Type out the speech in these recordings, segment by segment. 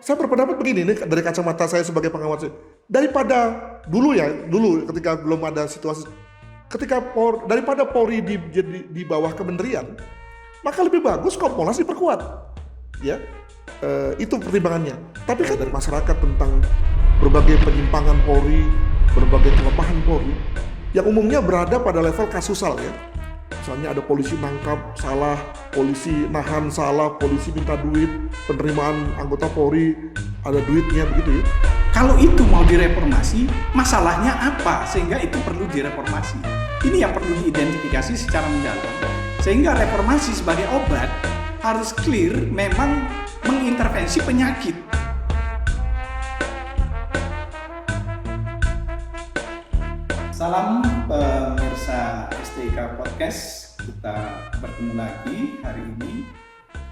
saya berpendapat begini, ini dari kacamata saya sebagai pengamat, daripada dulu ketika belum ada situasi, daripada Polri di bawah kementerian, maka lebih bagus Kompolnas diperkuat, ya. Itu pertimbangannya. Tapi kan dari masyarakat tentang berbagai penyimpangan Polri, berbagai kelemahan Polri, yang umumnya berada pada level kasusal, ya. Misalnya ada polisi nangkap salah, polisi nahan salah, polisi minta duit, penerimaan anggota Polri ada duitnya, begitu ya. Kalau itu mau direformasi, masalahnya apa sehingga itu perlu direformasi? Ini yang perlu diidentifikasi secara mendalam. Sehingga reformasi sebagai obat harus clear memang mengintervensi penyakit. Salam pemirsa STIK Podcast. Kita bertemu lagi hari ini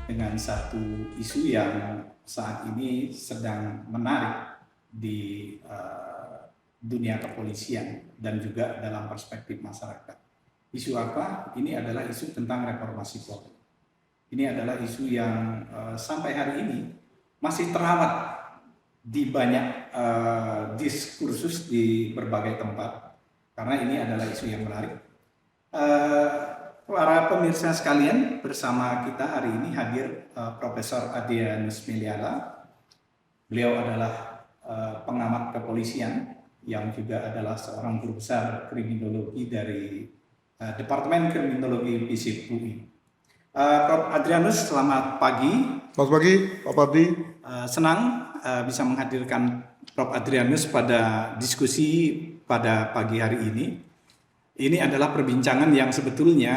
dengan satu isu yang saat ini sedang menarik di dunia kepolisian dan juga dalam perspektif masyarakat. Isu apa? Ini adalah isu tentang reformasi Polri. Ini adalah isu yang sampai hari ini masih terawat di banyak diskursus di berbagai tempat, karena ini adalah isu yang menarik. Para pemirsa sekalian, bersama kita hari ini hadir Profesor Adrianus Meliala. Beliau adalah pengamat kepolisian yang juga adalah seorang guru besar kriminologi dari Departemen Kriminologi FISIP UI. Prof. Adrianus, selamat pagi. Selamat pagi, Pak Pardi. Senang bisa menghadirkan Prof. Adrianus pada diskusi pada pagi hari ini. Ini adalah perbincangan yang sebetulnya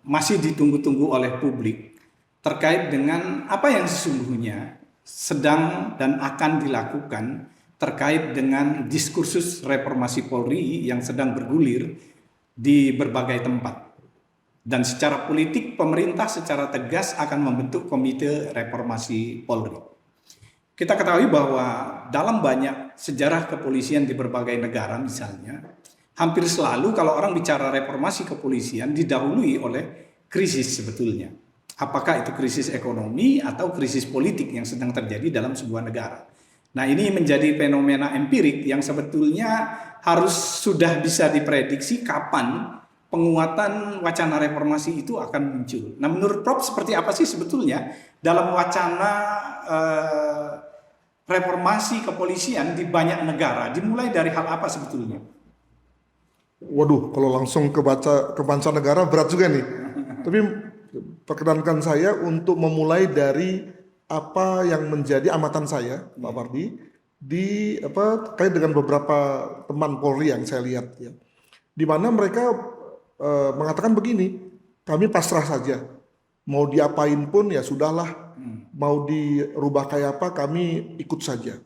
masih ditunggu-tunggu oleh publik terkait dengan apa yang sesungguhnya sedang dan akan dilakukan terkait dengan diskursus reformasi Polri yang sedang bergulir di berbagai tempat. Dan secara politik, pemerintah secara tegas akan membentuk Komite Reformasi Polri. Kita ketahui bahwa dalam banyak sejarah kepolisian di berbagai negara misalnya, hampir selalu kalau orang bicara reformasi kepolisian didahului oleh krisis sebetulnya. Apakah itu krisis ekonomi atau krisis politik yang sedang terjadi dalam sebuah negara. Nah, ini menjadi fenomena empirik yang sebetulnya harus sudah bisa diprediksi kapan penguatan wacana reformasi itu akan muncul. Nah, menurut Prof seperti apa sih sebetulnya dalam wacana reformasi kepolisian di banyak negara? Dimulai dari hal apa sebetulnya? Waduh, kalau langsung ke mancanegara berat juga nih. Tapi perkenankan saya untuk memulai dari apa yang menjadi amatan saya, Pak Pardi, terkait dengan beberapa teman Polri yang saya lihat, ya, di mana mereka mengatakan begini, kami pasrah saja, mau diapain pun ya sudahlah, mau dirubah kayak apa kami ikut saja.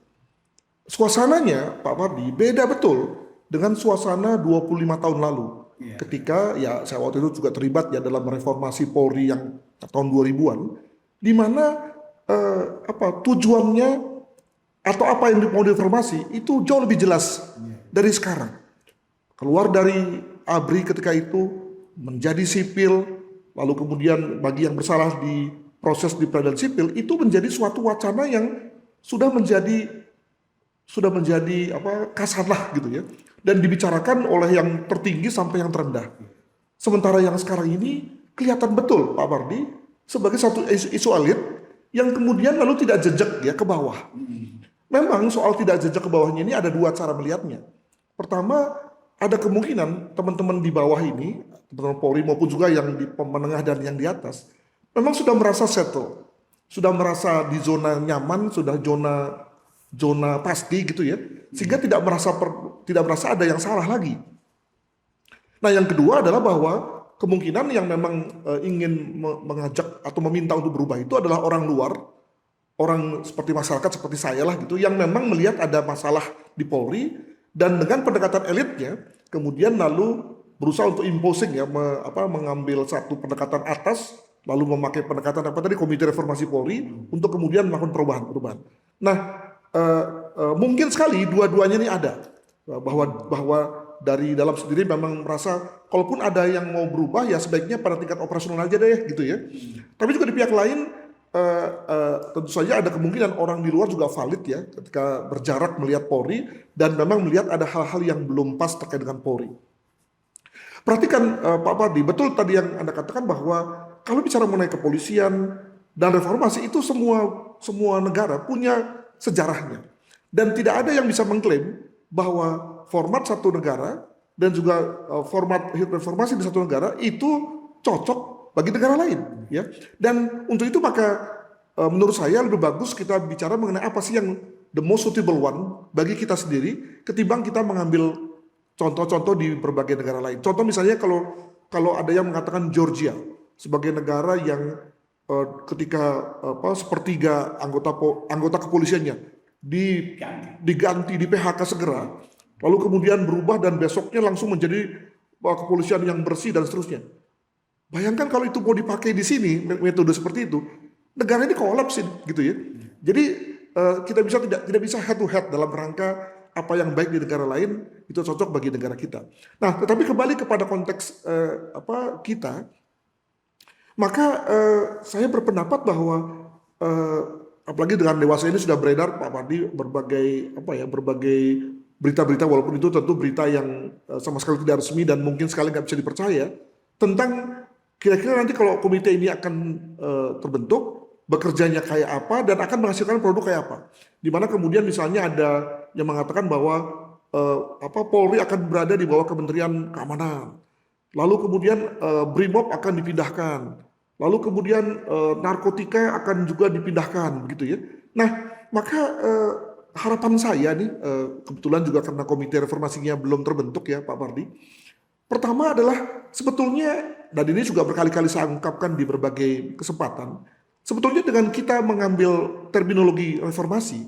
Suasananya Pak Pardi beda betul dengan suasana 25 tahun lalu, ketika ya saya waktu itu juga terlibat ya dalam reformasi Polri yang tahun 2000-an, di mana tujuannya atau apa yang mau direformasi itu jauh lebih jelas dari sekarang. Keluar dari ABRI ketika itu menjadi sipil, lalu kemudian bagi yang bersalah di proses di peradilan sipil itu menjadi suatu wacana yang sudah menjadi kasarlah gitu ya, dan dibicarakan oleh yang tertinggi sampai yang terendah. Sementara yang sekarang ini kelihatan betul Pak Pardi sebagai satu isu elit yang kemudian lalu tidak jejak ya ke bawah. Memang soal tidak jejak ke bawahnya ini ada dua cara melihatnya. Pertama, ada kemungkinan teman-teman di bawah ini, teman-teman Polri maupun juga yang di menengah dan yang di atas, memang sudah merasa settle, sudah merasa di zona nyaman, sudah zona pasti gitu ya, sehingga tidak merasa ada yang salah lagi. Nah, yang kedua adalah bahwa kemungkinan yang memang ingin mengajak atau meminta untuk berubah itu adalah orang luar, orang seperti masyarakat seperti saya lah gitu, yang memang melihat ada masalah di Polri. Dan dengan pendekatan elitnya, kemudian lalu berusaha untuk imposing ya, mengambil satu pendekatan atas, lalu memakai pendekatan Komite Reformasi Polri untuk kemudian melakukan perubahan. Nah, mungkin sekali dua-duanya ini ada, bahwa dari dalam sendiri memang merasa kalaupun ada yang mau berubah ya sebaiknya pada tingkat operasional aja deh gitu ya. Tapi juga di pihak lain tentu saja ada kemungkinan orang di luar juga valid ya ketika berjarak melihat Polri dan memang melihat ada hal-hal yang belum pas terkait dengan Polri. Perhatikan Pak Pardi, betul tadi yang Anda katakan bahwa kalau bicara mengenai kepolisian dan reformasi itu semua negara punya sejarahnya. Dan tidak ada yang bisa mengklaim bahwa format satu negara dan juga format reformasi di satu negara itu cocok bagi negara lain, ya. Dan untuk itu maka menurut saya lebih bagus kita bicara mengenai apa sih yang the most suitable one bagi kita sendiri ketimbang kita mengambil contoh-contoh di berbagai negara lain. Contoh misalnya kalau ada yang mengatakan Georgia sebagai negara yang ketika sepertiga anggota kepolisiannya diganti di PHK segera, lalu kemudian berubah dan besoknya langsung menjadi kepolisian yang bersih dan seterusnya. Bayangkan kalau itu mau dipakai di sini metode seperti itu, negara ini kolapsin gitu ya. Jadi kita tidak bisa head to head dalam rangka apa yang baik di negara lain itu cocok bagi negara kita. Nah, tetapi kembali kepada konteks kita, maka saya berpendapat bahwa apalagi dengan dewasa ini sudah beredar Pak Pardi berbagai berita-berita, walaupun itu tentu berita yang sama sekali tidak resmi dan mungkin sekali nggak bisa dipercaya, tentang kira-kira nanti kalau komite ini akan terbentuk, bekerjanya kayak apa dan akan menghasilkan produk kayak apa. Di mana kemudian misalnya ada yang mengatakan bahwa Polri akan berada di bawah Kementerian Keamanan. Lalu kemudian Brimob akan dipindahkan. Lalu kemudian narkotika akan juga dipindahkan begitu ya. Nah, maka harapan saya nih kebetulan juga karena komite reformasinya belum terbentuk ya Pak Pardi. Pertama adalah sebetulnya, dan ini juga berkali-kali saya ungkapkan di berbagai kesempatan, sebetulnya dengan kita mengambil terminologi reformasi,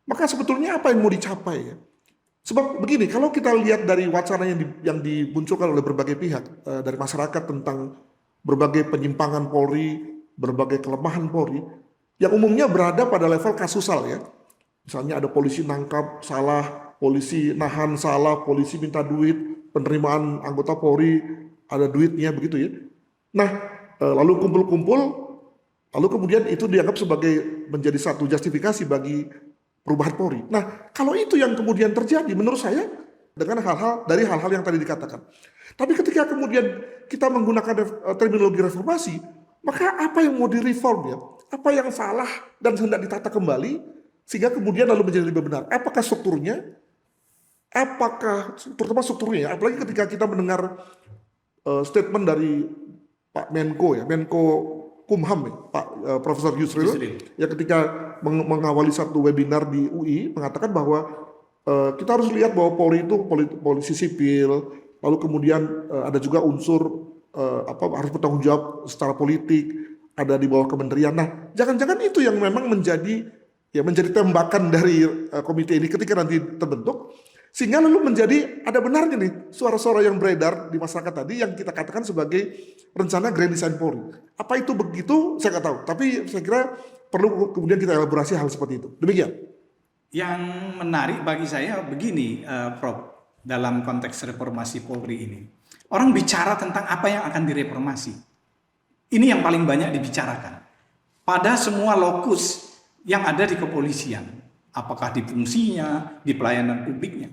maka sebetulnya apa yang mau dicapai ya? Sebab begini, kalau kita lihat dari wacana yang dimunculkan oleh berbagai pihak dari masyarakat tentang berbagai penyimpangan Polri, berbagai kelemahan Polri, yang umumnya berada pada level kasusal ya. Misalnya ada polisi nangkap salah, polisi nahan salah, polisi minta duit, penerimaan anggota Polri ada duitnya begitu ya. Nah, lalu kumpul-kumpul, lalu kemudian itu dianggap sebagai menjadi satu justifikasi bagi perubahan Polri. Nah, kalau itu yang kemudian terjadi, menurut saya dengan hal-hal yang tadi dikatakan. Tapi ketika kemudian kita menggunakan terminologi reformasi, maka apa yang mau direform ya? Apa yang salah dan hendak ditata kembali sehingga kemudian lalu menjadi lebih benar? Apakah strukturnya? Terutama strukturnya ya? Apalagi ketika kita mendengar statement dari Pak Menko ya, Menko Kumham ya, Pak Profesor Yusril ya ketika mengawali satu webinar di UI mengatakan bahwa kita harus lihat bahwa Polri itu polisi sipil, lalu kemudian ada juga unsur harus bertanggung jawab secara politik, ada di bawah kementerian. Nah, jangan-jangan itu yang memang menjadi tembakan dari komite ini ketika nanti terbentuk, sehingga lalu menjadi ada benarnya nih suara-suara yang beredar di masyarakat tadi yang kita katakan sebagai rencana Grand Design Polri. Apa itu begitu? Saya nggak tahu. Tapi saya kira perlu kemudian kita elaborasi hal seperti itu. Demikian. Yang menarik bagi saya begini, Prof, dalam konteks reformasi Polri ini. Orang bicara tentang apa yang akan direformasi. Ini yang paling banyak dibicarakan. Pada semua lokus yang ada di kepolisian. Apakah di fungsinya, di pelayanan publiknya.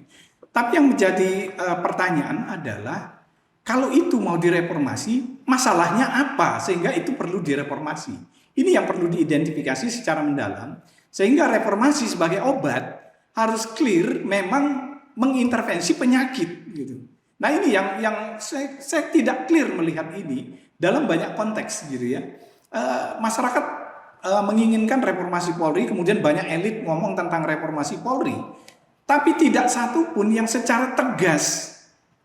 Tapi yang menjadi pertanyaan adalah, kalau itu mau direformasi, masalahnya apa sehingga itu perlu direformasi? Ini yang perlu diidentifikasi secara mendalam, sehingga reformasi sebagai obat harus clear memang mengintervensi penyakit. Gitu. Nah ini yang saya tidak clear melihat ini dalam banyak konteks gitu ya. Masyarakat menginginkan reformasi Polri, kemudian banyak elit ngomong tentang reformasi Polri, tapi tidak satu pun yang secara tegas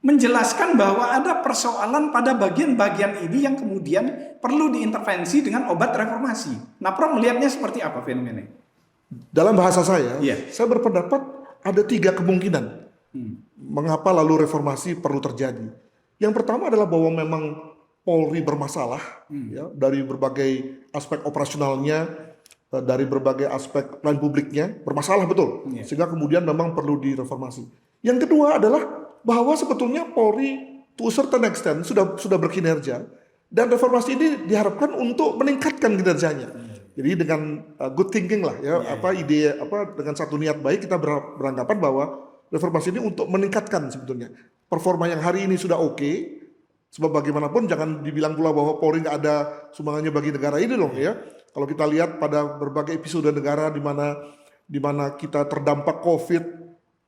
menjelaskan bahwa ada persoalan pada bagian-bagian ini yang kemudian perlu diintervensi dengan obat reformasi. Nah, Prof melihatnya seperti apa fenomena? Dalam bahasa saya berpendapat ada 3 kemungkinan mengapa lalu reformasi perlu terjadi. Yang pertama adalah bahwa memang Polri bermasalah ya, dari berbagai aspek operasionalnya, dari berbagai aspek pelayanan publiknya bermasalah betul, sehingga kemudian memang perlu direformasi. Yang kedua adalah bahwa sebetulnya Polri to a certain extent sudah berkinerja dan reformasi ini diharapkan untuk meningkatkan kinerjanya. Jadi dengan good thinking lah ya, ide dengan satu niat baik kita beranggapan bahwa reformasi ini untuk meningkatkan sebetulnya performa yang hari ini sudah oke. Sebab bagaimanapun jangan dibilang pula bahwa Polri nggak ada sumbangannya bagi negara ini loh ya. Kalau kita lihat pada berbagai episode negara di mana kita terdampak COVID,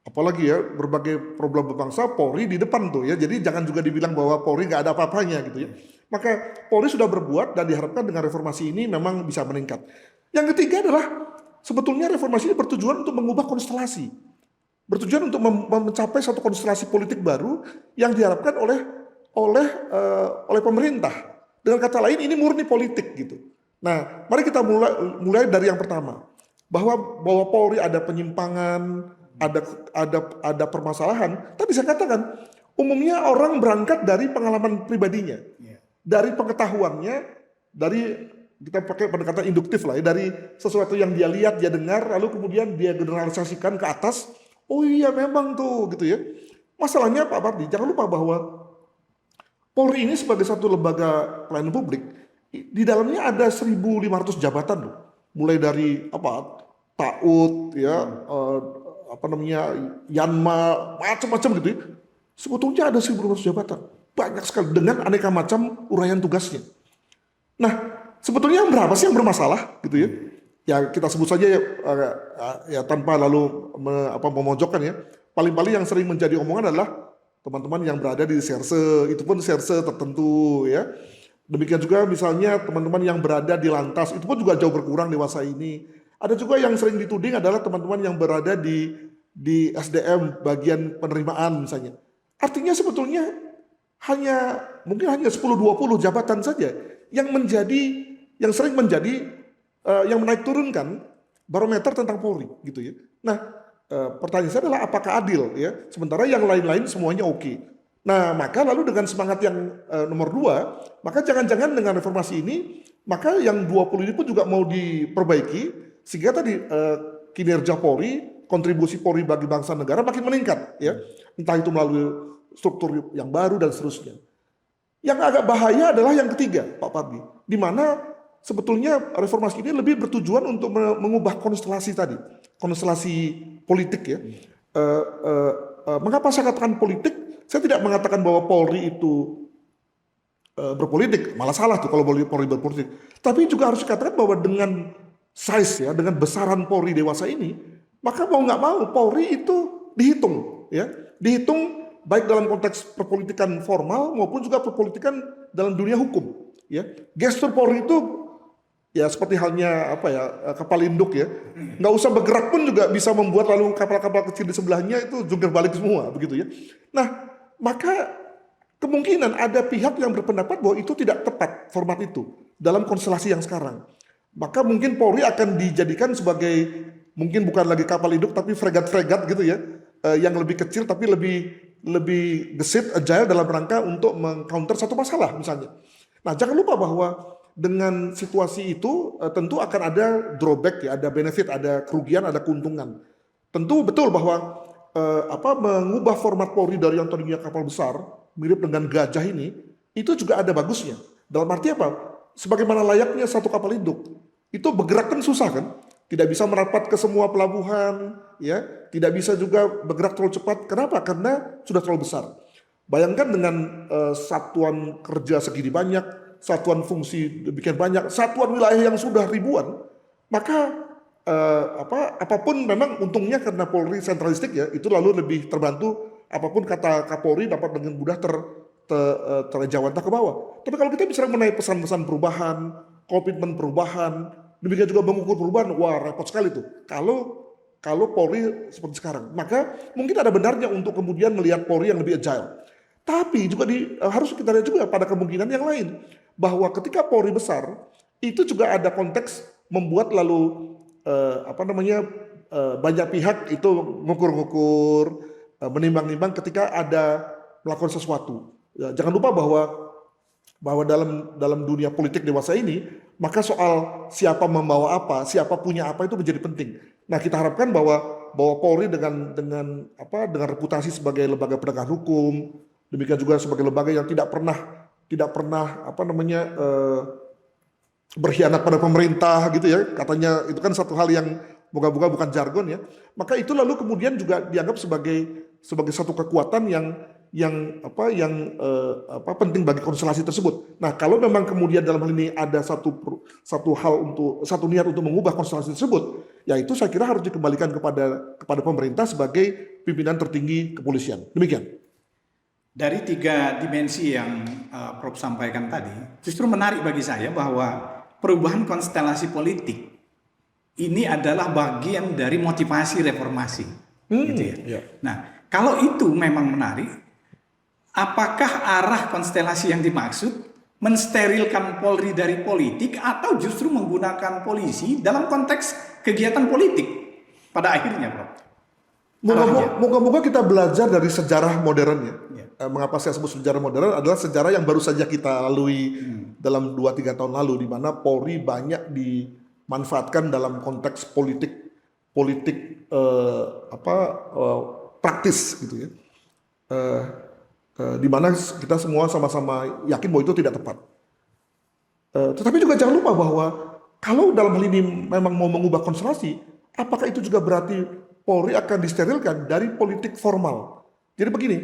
apalagi ya berbagai problem berbangsa, Polri di depan tuh ya. Jadi jangan juga dibilang bahwa Polri nggak ada apa-apanya gitu ya. Maka Polri sudah berbuat dan diharapkan dengan reformasi ini memang bisa meningkat. Yang ketiga adalah sebetulnya reformasi ini bertujuan untuk mengubah konstelasi. Bertujuan untuk mencapai satu konstelasi politik baru yang diharapkan oleh pemerintah. Dengan kata lain ini murni politik gitu. Nah, mari kita mulai dari yang pertama. Bahwa Polri ada penyimpangan, ada permasalahan. Tadi saya katakan, umumnya orang berangkat dari pengalaman pribadinya. Dari pengetahuannya, dari kita pakai pendekatan induktif lah ya, dari sesuatu yang dia lihat, dia dengar, lalu kemudian dia generalisasikan ke atas. Oh iya memang tuh gitu ya. Masalahnya Pak Pardi, jangan lupa bahwa Polri ini sebagai satu lembaga pelayanan publik, di dalamnya ada 1.500 jabatan loh. Mulai dari TAUD ya, Yanma, macam-macam gitu ya. Sebetulnya ada 1.500 jabatan. Banyak sekali dengan aneka macam uraian tugasnya. Nah, sebetulnya berapa sih yang bermasalah gitu ya? Ya kita sebut saja ya tanpa lalu memojokkan ya. Paling-paling yang sering menjadi omongan adalah teman-teman yang berada di serse, itu pun serse tertentu ya. Demikian juga misalnya teman-teman yang berada di lantas, itu pun juga jauh berkurang dewasa ini. Ada juga yang sering dituding adalah teman-teman yang berada di SDM bagian penerimaan misalnya. Artinya sebetulnya mungkin hanya 10-20 jabatan saja yang sering menjadi yang menaik turunkan barometer tentang Polri gitu ya. Nah, pertanyaan saya adalah apakah adil ya? Sementara yang lain-lain semuanya oke. Nah, maka lalu dengan semangat yang nomor 2, maka jangan-jangan dengan reformasi ini, maka yang 20 ini pun juga mau diperbaiki sehingga tadi kinerja Polri, kontribusi Polri bagi bangsa negara makin meningkat ya. Entah itu melalui struktur yang baru dan seterusnya. Yang agak bahaya adalah yang ketiga, Pak Pardi, di mana sebetulnya reformasi ini lebih bertujuan untuk mengubah konstelasi tadi, konstelasi politik ya. Mengapa saya katakan politik? Saya tidak mengatakan bahwa Polri itu berpolitik, malah salah tuh kalau Polri berpolitik. Tapi juga harus dikatakan bahwa dengan size ya, dengan besaran Polri dewasa ini, maka mau nggak mau Polri itu dihitung ya, dihitung baik dalam konteks perpolitikan formal maupun juga perpolitikan dalam dunia hukum ya. Gestur Polri itu ya seperti halnya kapal induk ya, nggak usah bergerak pun juga bisa membuat lalu kapal-kapal kecil di sebelahnya itu jungkir balik semua begitu ya. Nah, maka kemungkinan ada pihak yang berpendapat bahwa itu tidak tepat format itu dalam konstelasi yang sekarang. Maka mungkin Polri akan dijadikan sebagai mungkin bukan lagi kapal induk tapi fregat-fregat gitu ya, yang lebih kecil tapi lebih gesit, agile dalam rangka untuk meng-counter satu masalah misalnya. Nah, jangan lupa bahwa dengan situasi itu tentu akan ada drawback ya, ada benefit, ada kerugian, ada keuntungan. Tentu betul bahwa mengubah format Polri dari yang tadinya kapal besar mirip dengan gajah ini, itu juga ada bagusnya. Dalam arti apa? Sebagaimana layaknya satu kapal induk, itu bergerak kan susah kan? Tidak bisa merapat ke semua pelabuhan, ya, tidak bisa juga bergerak terlalu cepat. Kenapa? Karena sudah terlalu besar. Bayangkan dengan satuan kerja segini banyak, satuan fungsi demikian banyak, satuan wilayah yang sudah ribuan, maka apapun memang untungnya karena Polri sentralistik ya, itu lalu lebih terbantu. Apapun kata Kapolri dapat dengan mudah terjawantah ke bawah. Tapi kalau kita bisa menaik pesan-pesan perubahan, komitmen perubahan, demikian juga mengukur perubahan, wah repot sekali tuh. Kalau Polri seperti sekarang, maka mungkin ada benarnya untuk kemudian melihat Polri yang lebih agile. Tapi juga harus kita lihat juga pada kemungkinan yang lain, bahwa ketika Polri besar, itu juga ada konteks membuat lalu banyak pihak itu ngukur-ngukur, menimbang-nimbang ketika ada melakukan sesuatu. Jangan lupa bahwa dalam dunia politik dewasa ini, maka soal siapa membawa apa, siapa punya apa itu menjadi penting. Nah, kita harapkan bahwa Polri dengan reputasi sebagai lembaga penegakan hukum, demikian juga sebagai lembaga yang tidak pernah berkhianat pada pemerintah gitu ya, katanya itu kan satu hal yang moga-moga bukan jargon ya, maka itu lalu kemudian juga dianggap sebagai satu kekuatan yang penting bagi konstelasi tersebut. Nah, kalau memang kemudian dalam hal ini ada satu niat untuk mengubah konstelasi tersebut, ya itu saya kira harus dikembalikan kepada pemerintah sebagai pimpinan tertinggi kepolisian. Demikian. Dari 3 dimensi yang Prof sampaikan tadi, justru menarik bagi saya bahwa perubahan konstelasi politik ini adalah bagian dari motivasi reformasi, gitu ya. Ya. Nah, kalau itu memang menarik, apakah arah konstelasi yang dimaksud mensterilkan Polri dari politik atau justru menggunakan polisi dalam konteks kegiatan politik pada akhirnya, Prof? Moga-moga kita belajar dari sejarah modern ya. Ya. Mengapa saya sebut sejarah modern adalah sejarah yang baru saja kita lalui dalam 2-3 tahun lalu, di mana Polri banyak dimanfaatkan dalam konteks politik praktis gitu ya. Di mana kita semua sama-sama yakin bahwa itu tidak tepat. Tetapi juga jangan lupa bahwa kalau dalam hal ini memang mau mengubah konstelasi, apakah itu juga berarti Polri akan disterilkan dari politik formal? Jadi begini,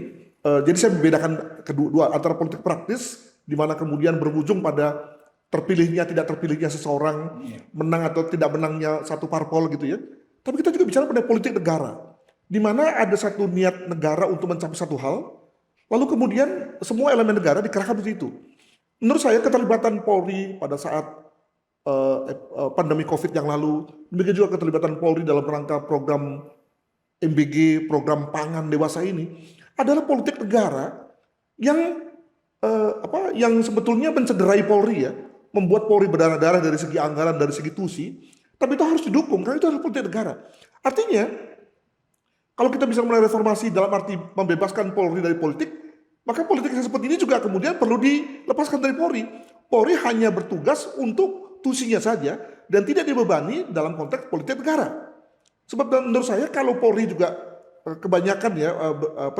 jadi saya membedakan kedua antara politik praktis, di mana kemudian berujung pada terpilihnya tidak terpilihnya seseorang, menang atau tidak menangnya satu parpol gitu ya. Tapi kita juga bicara pada politik negara, di mana ada satu niat negara untuk mencapai satu hal, lalu kemudian semua elemen negara dikerahkan di situ. Menurut saya keterlibatan Polri pada saat pandemi COVID yang lalu, demikian juga keterlibatan Polri dalam rangka program MBG, program pangan dewasa ini adalah politik negara yang yang sebetulnya mencederai Polri ya, membuat Polri berdarah-darah dari segi anggaran, dari segi tusi, tapi itu harus didukung karena itu adalah politik negara. Artinya kalau kita bisa mulai reformasi dalam arti membebaskan Polri dari politik, maka politik yang seperti ini juga kemudian perlu dilepaskan dari Polri. Polri hanya bertugas untuk tusinya saja dan tidak dibebani dalam konteks politik negara. Sebab menurut saya kalau Polri juga kebanyakan ya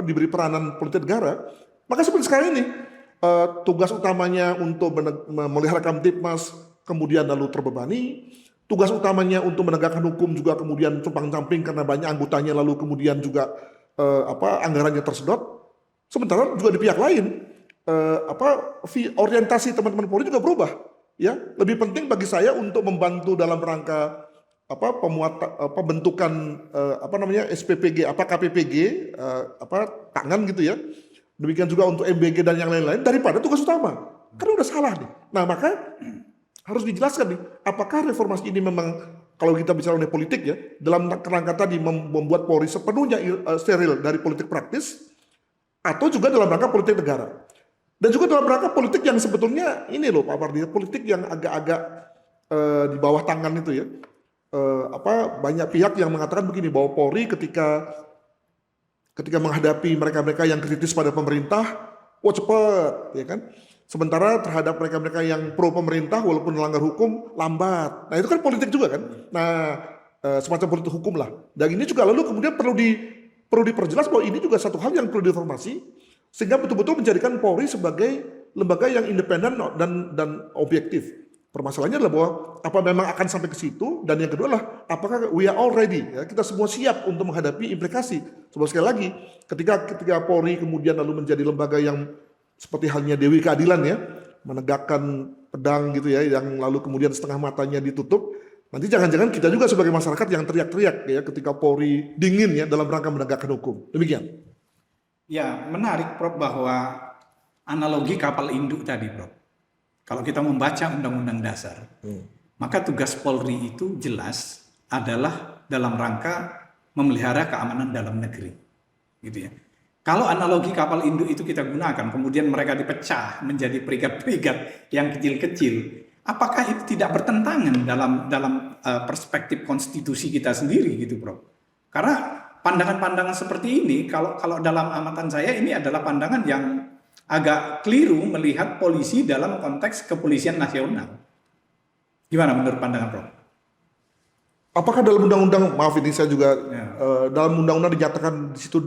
diberi peranan politik negara, maka seperti sekarang ini tugas utamanya untuk memelihara Kamtibmas kemudian lalu terbebani, tugas utamanya untuk menegakkan hukum juga kemudian compang-camping karena banyak anggotanya lalu kemudian juga anggarannya tersedot. Sementara juga di pihak lain orientasi teman-teman Polri juga berubah. Ya, lebih penting bagi saya untuk membantu dalam rangka pembentukan SPPG, KPPG, tangan gitu ya. Demikian juga untuk MBG dan yang lain-lain daripada tugas utama. Karena udah salah nih. Nah, maka harus dijelaskan nih, apakah reformasi ini memang kalau kita bicara mengenai politik ya, dalam kerangka tadi membuat Polri sepenuhnya steril dari politik praktis atau juga dalam rangka politik negara. Dan juga dalam rangka politik yang sebetulnya ini loh Pak Pardi, politik yang agak-agak di bawah tangan itu ya. Banyak pihak yang mengatakan begini bahwa Polri ketika menghadapi mereka-mereka yang kritis pada pemerintah, cepat ya kan. Sementara terhadap mereka-mereka yang pro pemerintah walaupun melanggar hukum lambat. Nah, itu kan politik juga kan. Nah, semacam politik hukum lah. Dan ini juga lalu kemudian perlu diperjelas bahwa ini juga satu hal yang perlu diinformasi sehingga betul-betul menjadikan Polri sebagai lembaga yang independen dan objektif. Permasalahannya adalah bahwa apa memang akan sampai ke situ, dan yang kedua adalah apakah we are all ready, ya, kita semua siap untuk menghadapi implikasi. Sebab sekali lagi ketika Polri kemudian lalu menjadi lembaga yang seperti halnya Dewi Keadilan ya, menegakkan pedang gitu ya, yang lalu kemudian setengah matanya ditutup, nanti jangan-jangan kita juga sebagai masyarakat yang teriak-teriak ya ketika Polri dingin ya dalam rangka menegakkan hukum. Demikian. Ya, menarik Prof bahwa analogi kapal induk tadi Prof. Kalau kita membaca Undang-Undang Dasar, maka tugas Polri itu jelas adalah dalam rangka memelihara keamanan dalam negeri. Gitu ya. Kalau analogi kapal induk itu kita gunakan, kemudian mereka dipecah menjadi brigad-brigad yang kecil-kecil, apakah itu tidak bertentangan dalam perspektif konstitusi kita sendiri gitu Prof? Karena pandangan-pandangan seperti ini, kalau dalam amatan saya ini adalah pandangan yang agak keliru melihat polisi dalam konteks kepolisian nasional. Gimana menurut pandangan Prof? Apakah dalam undang-undang, maaf ini saya juga dalam undang-undang dinyatakan di situ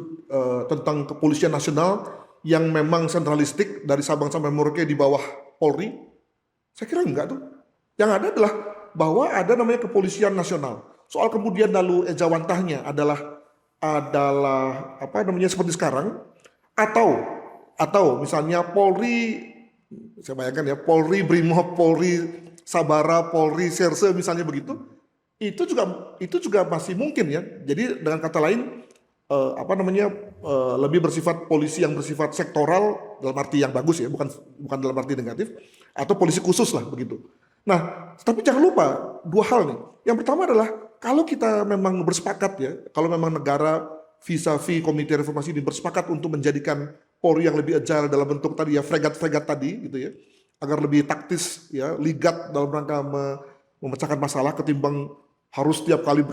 tentang kepolisian nasional yang memang sentralistik dari Sabang sampai Merauke di bawah Polri? Saya kira enggak tuh. Yang ada adalah bahwa ada namanya kepolisian nasional. Soal kemudian lalu ejawantahnya adalah apa namanya seperti sekarang, atau misalnya Polri, saya bayangkan ya, Polri Brimob, Polri Sabara, Polri Serse misalnya begitu, itu juga masih mungkin ya. Jadi dengan kata lain lebih bersifat polisi yang bersifat sektoral dalam arti yang bagus ya, bukan dalam arti negatif, atau polisi khusus lah begitu. Nah, tapi jangan lupa dua hal nih. Yang pertama adalah kalau kita memang bersepakat ya, kalau memang negara vis-a-vis Komite Reformasi ini bersepakat untuk menjadikan Polri yang lebih agile dalam bentuk tadi ya, fregat-fregat tadi gitu ya, agar lebih taktis ya, ligat dalam rangka memecahkan masalah ketimbang harus setiap kali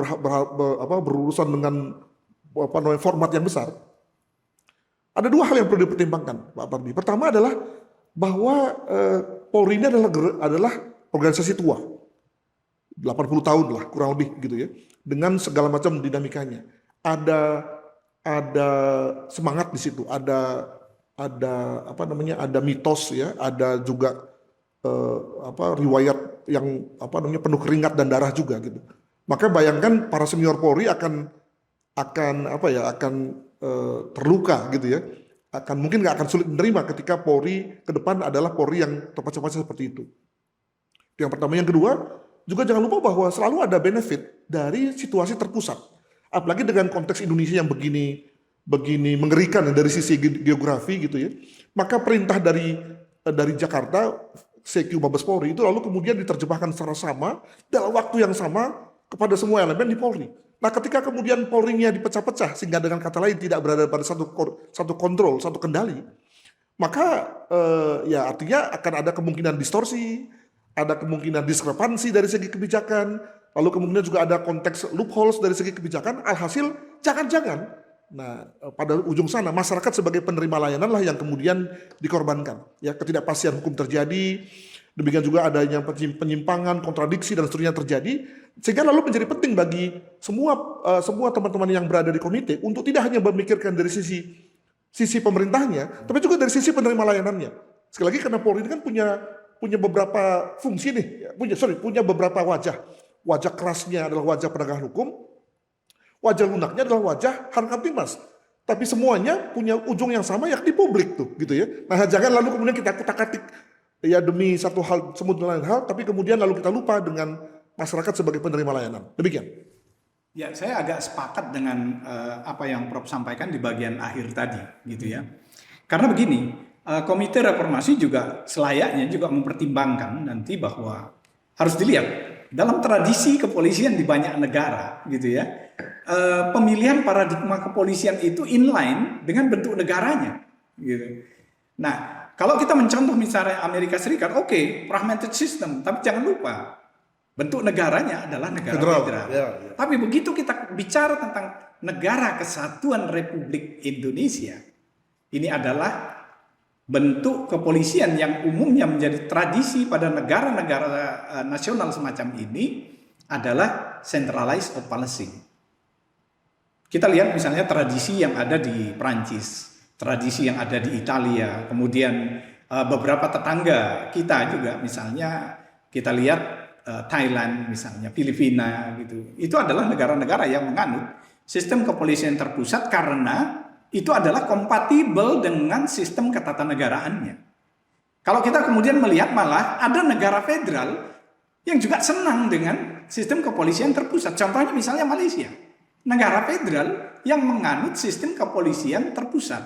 berurusan dengan format yang besar. Ada dua hal yang perlu dipertimbangkan, Pak Pardi. Pertama adalah bahwa Polri ini adalah organisasi tua, 80 tahun lah kurang lebih gitu ya, dengan segala macam dinamikanya. Ada semangat di situ, ada mitos ya, ada juga riwayat yang penuh keringat dan darah juga gitu. Maka bayangkan para senior Polri akan terluka gitu ya, mungkin nggak akan sulit menerima ketika Polri ke depan adalah Polri yang terpecah-pecah seperti itu. Itu yang pertama. Yang kedua, juga jangan lupa bahwa selalu ada benefit dari situasi terpusat. Apalagi dengan konteks Indonesia yang begini mengerikan dari sisi geografi gitu ya. Maka perintah dari Jakarta, CQ Mabes Polri itu lalu kemudian diterjemahkan secara sama dalam waktu yang sama kepada semua elemen di Polri. Nah, ketika kemudian Polri-nya dipecah-pecah sehingga dengan kata lain tidak berada pada satu kontrol, satu kendali, maka ya artinya akan ada kemungkinan distorsi, ada kemungkinan diskrepansi dari segi kebijakan, lalu kemudian juga ada konteks loopholes dari segi kebijakan. Alhasil jangan-jangan, nah pada ujung sana masyarakat sebagai penerima layanan lah yang kemudian dikorbankan. Ya, ketidakpastian hukum terjadi, demikian juga adanya penyimpangan, kontradiksi dan seterusnya terjadi, sehingga lalu menjadi penting bagi semua teman-teman yang berada di komite untuk tidak hanya memikirkan dari sisi pemerintahnya, tapi juga dari sisi penerima layanannya. Sekali lagi karena Polri ini kan punya beberapa fungsi nih, punya beberapa wajah. Wajah kerasnya adalah wajah penegakan hukum, wajah lunaknya adalah wajah Harkamtibmas. Tapi semuanya punya ujung yang sama, yakni publik tuh, gitu ya. Nah, jangan lalu kemudian kita kutak-katik ya demi satu hal, semut lain hal, tapi kemudian lalu kita lupa dengan masyarakat sebagai penerima layanan. Demikian. Ya, saya agak sepakat dengan apa yang Prof sampaikan di bagian akhir tadi, gitu ya. Karena begini, Komite Reformasi juga selayaknya juga mempertimbangkan nanti bahwa harus dilihat dalam tradisi kepolisian di banyak negara, gitu ya. Pemilihan paradigma kepolisian itu inline dengan bentuk negaranya, gitu. Nah, kalau kita mencontoh misalnya Amerika Serikat, oke, fragmented system, tapi jangan lupa bentuk negaranya adalah negara federal. Ya. Tapi begitu kita bicara tentang negara kesatuan Republik Indonesia, ini adalah bentuk kepolisian yang umumnya menjadi tradisi pada negara-negara nasional semacam ini adalah centralized of policing. Kita lihat misalnya tradisi yang ada di Prancis, tradisi yang ada di Italia, kemudian beberapa tetangga kita juga, misalnya kita lihat Thailand misalnya, Filipina gitu. Itu adalah negara-negara yang menganut sistem kepolisian terpusat karena itu adalah kompatibel dengan sistem ketatanegaraannya. Kalau kita kemudian melihat malah ada negara federal yang juga senang dengan sistem kepolisian terpusat. Contohnya misalnya Malaysia. Negara federal yang menganut sistem kepolisian terpusat.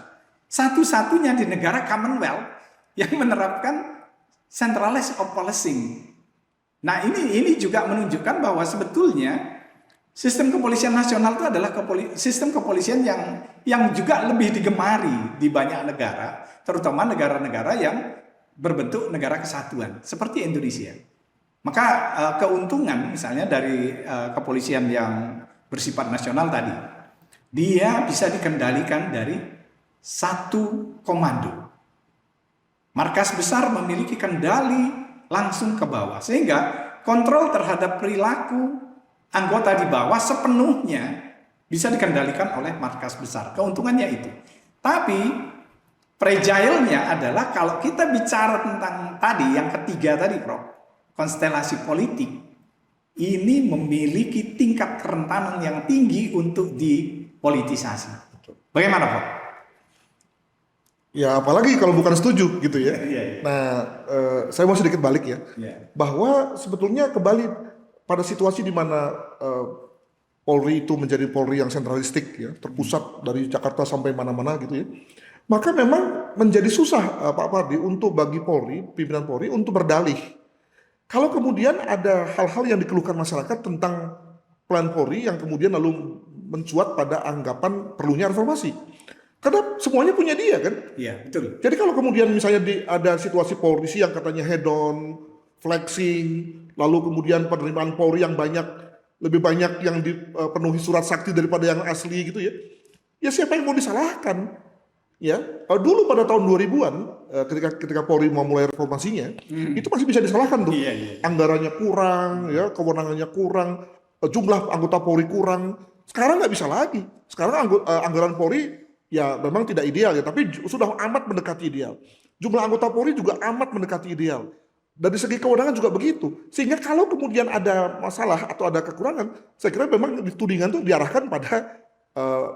Satu-satunya di negara Commonwealth yang menerapkan centralized of policing. Nah, ini juga menunjukkan bahwa sebetulnya sistem kepolisian nasional itu adalah sistem kepolisian yang juga lebih digemari di banyak negara, terutama negara-negara yang berbentuk negara kesatuan seperti Indonesia. Maka keuntungan misalnya dari kepolisian yang bersifat nasional tadi, dia bisa dikendalikan dari satu komando. Markas besar memiliki kendali langsung ke bawah, sehingga kontrol terhadap perilaku anggota di bawah sepenuhnya bisa dikendalikan oleh markas besar. Keuntungannya itu. Tapi fragile-nya adalah kalau kita bicara tentang tadi yang ketiga tadi, Prof. konstelasi politik ini memiliki tingkat kerentanan yang tinggi untuk dipolitisasi. Bagaimana, Pak? Ya apalagi kalau bukan setuju gitu ya. Nah, saya mau sedikit balik ya, bahwa sebetulnya kembali pada situasi di mana Polri itu menjadi Polri yang sentralistik ya, terpusat dari Jakarta sampai mana-mana gitu ya. Maka memang menjadi susah Pak Pardi untuk bagi Polri, pimpinan Polri untuk berdalih. Kalau kemudian ada hal-hal yang dikeluhkan masyarakat tentang plan Polri yang kemudian lalu mencuat pada anggapan perlunya reformasi. Karena semuanya punya dia kan. Iya, betul. Jadi kalau kemudian misalnya ada situasi polisi yang katanya head on, flexing, lalu kemudian penerimaan Polri yang lebih banyak yang dipenuhi surat sakti daripada yang asli gitu ya. Ya siapa yang mau disalahkan? Ya, dulu pada tahun 2000-an ketika Polri mau mulai reformasinya, itu masih bisa disalahkan tuh. Anggarannya kurang, ya, kewenangannya kurang, jumlah anggota Polri kurang. Sekarang nggak bisa lagi. Sekarang anggaran Polri ya memang tidak ideal ya, tapi sudah amat mendekati ideal. Jumlah anggota Polri juga amat mendekati ideal. Dari segi kewenangan juga begitu. Sehingga kalau kemudian ada masalah atau ada kekurangan, saya kira memang tudingan itu diarahkan pada